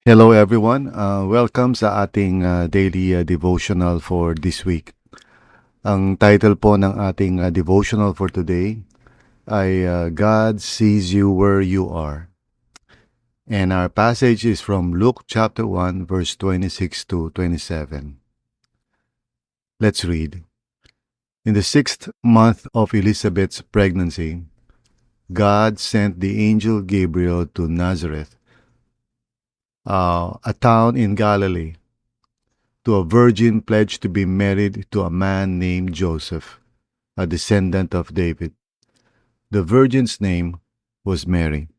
Hello everyone. Welcome sa ating daily devotional for this week. Ang title po ng ating devotional for today ay God Sees You Where You Are. And our passage is from Luke chapter 1 verse 26 to 27. Let's read. In the 6th month of Elizabeth's pregnancy, God sent the angel Gabriel to Nazareth, a town in Galilee, to a virgin pledged to be married to a man named Joseph, a descendant of David. The virgin's name was Mary.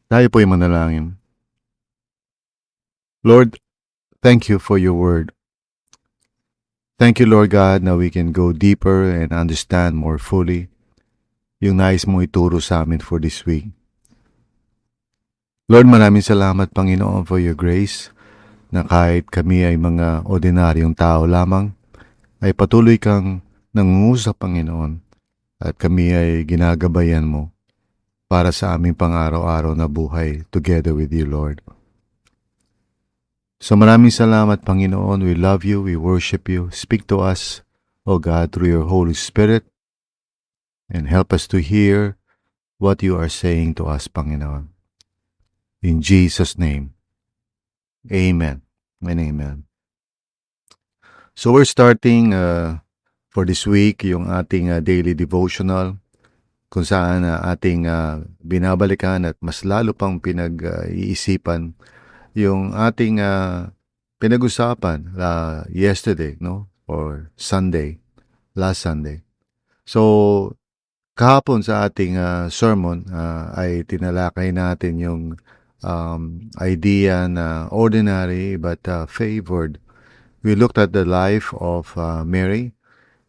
Tayo po'y manalangin. Lord, thank you for your word. Thank you, Lord God, na we can go deeper and understand more fully yung nais mong ituro sa amin for this week. Lord, maraming salamat, Panginoon, for your grace na kahit kami ay mga ordinaryong tao lamang, ay patuloy kang nangungusap, Panginoon, at kami ay ginagabayan mo para sa aming pang-araw-araw na buhay together with you, Lord. So maraming salamat, Panginoon. We love you, we worship you. Speak to us, O God, through your Holy Spirit, and help us to hear what you are saying to us, Panginoon. In Jesus' name, amen and amen. So we're starting for this week yung ating daily devotional, kung saan ating binabalikan at mas lalo pang pinag-iisipan yung ating pinag-usapan yesterday, no? Or Sunday, last Sunday. So, kahapon sa ating sermon ay tinalakay natin yung idea na ordinary but favored. We looked at the life of Mary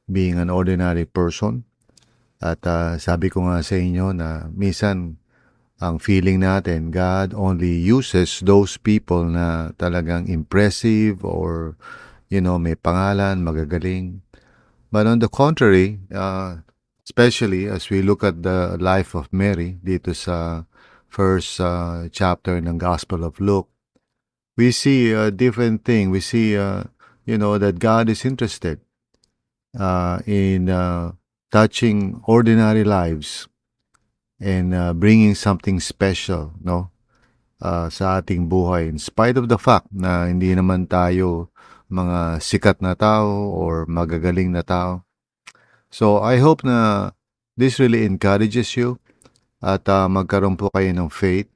being an ordinary person. At sabi ko nga sa inyo na minsan ang feeling natin, God only uses those people na talagang impressive or, may pangalan, magagaling. But on the contrary, especially as we look at the life of Mary dito sa first chapter ng Gospel of Luke, we see a different thing. We see, that God is interested in touching ordinary lives and bringing something special, no, sa ating buhay. In spite of the fact na hindi naman tayo mga sikat na tao or magagaling na tao. So I hope na this really encourages you at magkaroon po kayo ng faith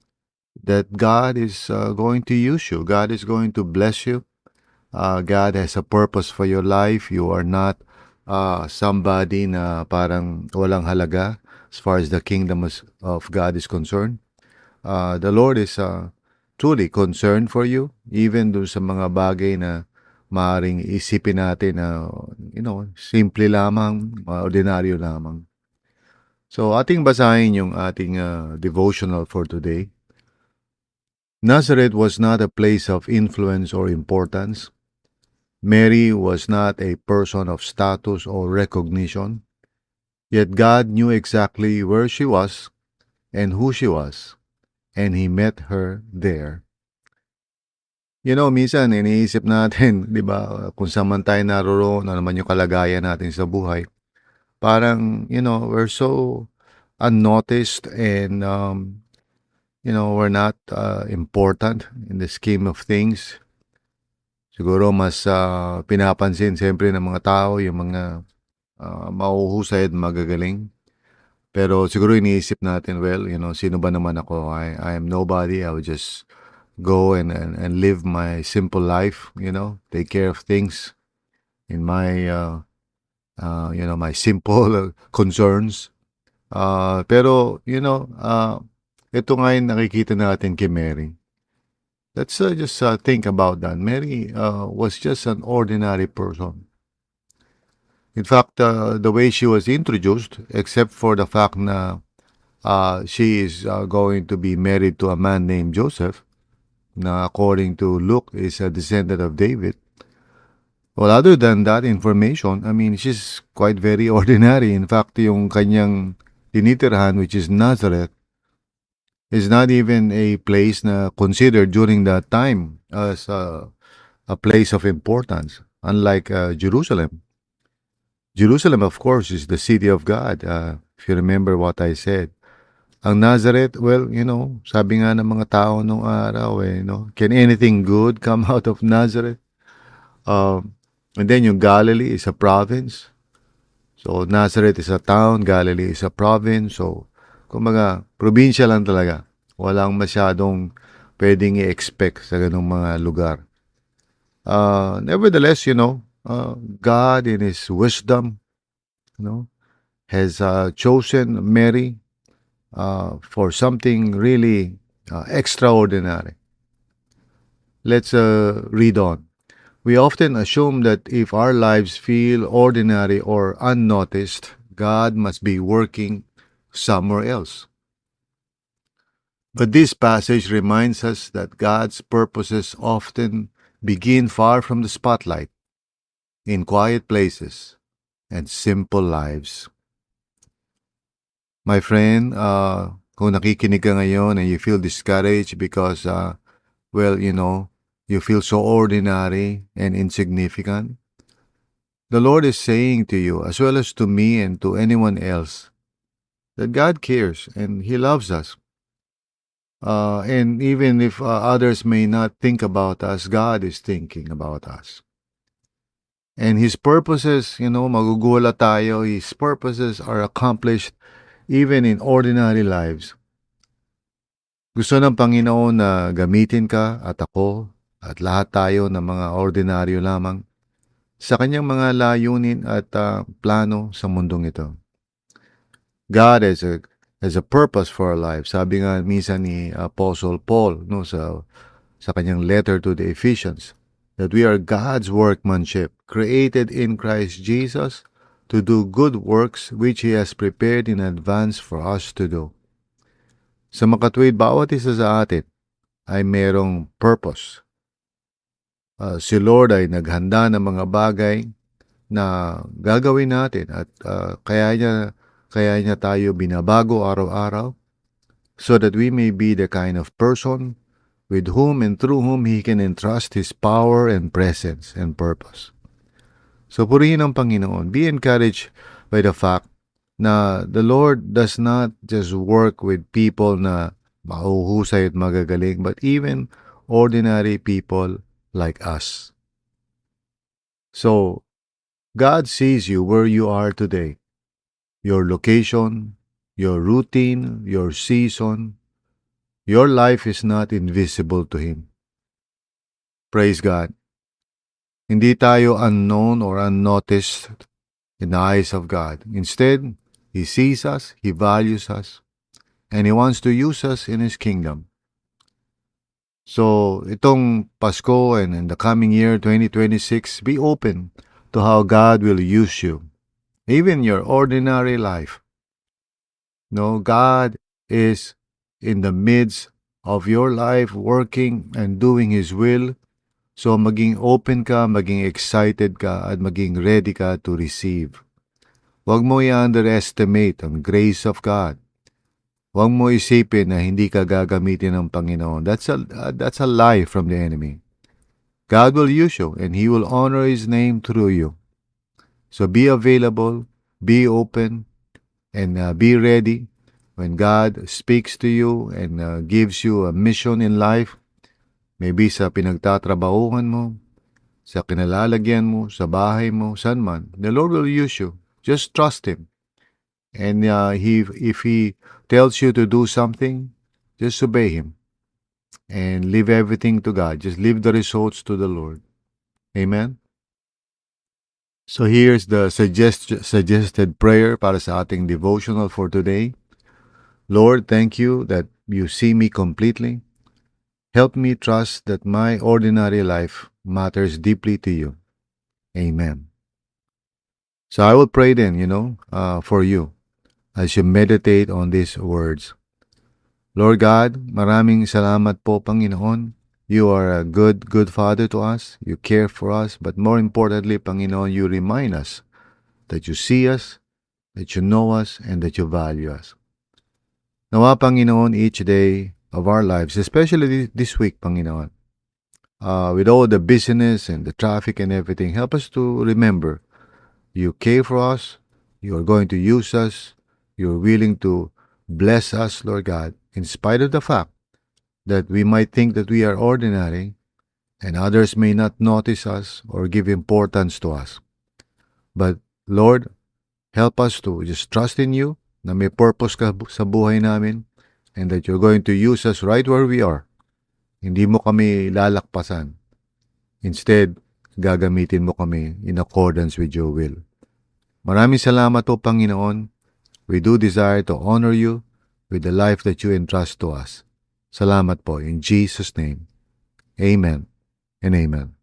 that God is going to use you. God is going to bless you. God has a purpose for your life. You are not somebody na parang walang halaga as far as the kingdom of God is concerned. The Lord is truly concerned for you, even dun sa mga bagay na maaaring isipin natin na, simple lamang, ordinaryo lamang. So, ating basahin yung ating devotional for today. Nazareth was not a place of influence or importance. Mary was not a person of status or recognition. Yet God knew exactly where she was and who she was, and He met her there. Minsan iniisip natin, di ba, kung saan man tayo naroon, ano naman yung kalagayan natin sa buhay, parang, we're so unnoticed and, we're not important in the scheme of things. Siguro mas pinapansin siyempre ng mga tao yung mga mahuhusay at magagaling. Pero siguro iniisip natin, well, sino ba naman ako? I am nobody. I would just go and live my simple life, take care of things in my, my simple concerns. Pero, ito nga yung nakikita natin kay Mary. Let's just think about that. Mary was just an ordinary person. In fact, the way she was introduced, except for the fact na she is going to be married to a man named Joseph, na according to Luke is a descendant of David. Well, other than that information, I mean, she's quite very ordinary. In fact, yung kanyang tinitirhan, which is Nazareth, is not even a place na considered during that time as a place of importance, unlike Jerusalem. Jerusalem, of course, is the city of God. If you remember what I said. Ang Nazareth, well, sabi nga ng mga tao nung araw, can anything good come out of Nazareth? And then yung Galilee is a province. So, Nazareth is a town, Galilee is a province. So, kumbaga, probinsya lang talaga. Walang masyadong pwedeng i-expect sa ganung mga lugar. Nevertheless, God in His wisdom, has chosen Mary for something really extraordinary. Let's read on. We often assume that if our lives feel ordinary or unnoticed, God must be working somewhere else. But this passage reminds us that God's purposes often begin far from the spotlight, in quiet places and simple lives. My friend, kung nakikinig ka ngayon and you feel discouraged because, you feel so ordinary and insignificant, the Lord is saying to you, as well as to me and to anyone else, that God cares and He loves us. And even if others may not think about us, God is thinking about us. And His purposes, magugula tayo, His purposes are accomplished even in ordinary lives. Gusto ng Panginoon na gamitin ka at ako at lahat tayo ng mga ordinaryo lamang sa kanyang mga layunin at plano sa mundong ito. God has a purpose for our lives. Sabi nga minsan ni Apostle Paul sa kanyang letter to the Ephesians, that we are God's workmanship, created in Christ Jesus to do good works which He has prepared in advance for us to do. Sa makatwid, bawat isa sa atin ay merong purpose. Si Lord ay naghanda ng mga bagay na gagawin natin at kaya niya tayo binabago araw-araw so that we may be the kind of person with whom and through whom He can entrust His power and presence and purpose. So purihin ang Panginoon. Be encouraged by the fact na the Lord does not just work with people na mahuhusay at magagaling, but even ordinary people like us. So, God sees you where you are today. Your location, your routine, your season, your life is not invisible to Him. Praise God. Hindi tayo unknown or unnoticed in the eyes of God. Instead, He sees us, He values us, and He wants to use us in His kingdom. So, itong Pasko and in the coming year, 2026, be open to how God will use you, even your ordinary life. No, God is in the midst of your life, working and doing His will. So, maging open ka, maging excited ka, at maging ready ka to receive. Huwag mo i-underestimate ang grace of God. Huwag mo isipin na hindi ka gagamitin ng Panginoon. That's a lie from the enemy. God will use you and He will honor His name through you. So be available, be open, and be ready when God speaks to you and gives you a mission in life. Maybe sa pinagtatrabahuhan mo, sa kinalalagyan mo, sa bahay mo, saan man. The Lord will use you. Just trust Him. And if He tells you to do something, just obey Him. And leave everything to God. Just leave the results to the Lord. Amen? So here's the suggested prayer para sa ating devotional for today. Lord, thank you that you see me completely. Help me trust that my ordinary life matters deeply to you. Amen. So I will pray then, for you as you meditate on these words. Lord God, maraming salamat po, Panginoon. You are a good Father to us. You care for us. But more importantly, Panginoon, you remind us that you see us, that you know us, and that you value us. Nawa, Panginoon, each day of our lives, especially this week, Panginoon, with all the busyness and the traffic and everything, help us to remember you care for us, you are going to use us, you're willing to bless us, Lord God, in spite of the fact that we might think that we are ordinary and others may not notice us or give importance to us. But Lord, help us to just trust in you na may purpose ka sa buhay namin and that you're going to use us right where we are. Hindi mo kami lalakpasan. Instead, gagamitin mo kami in accordance with your will. Maraming salamat po, Panginoon. We do desire to honor you with the life that you entrust to us. Salamat po in Jesus' name. Amen and amen.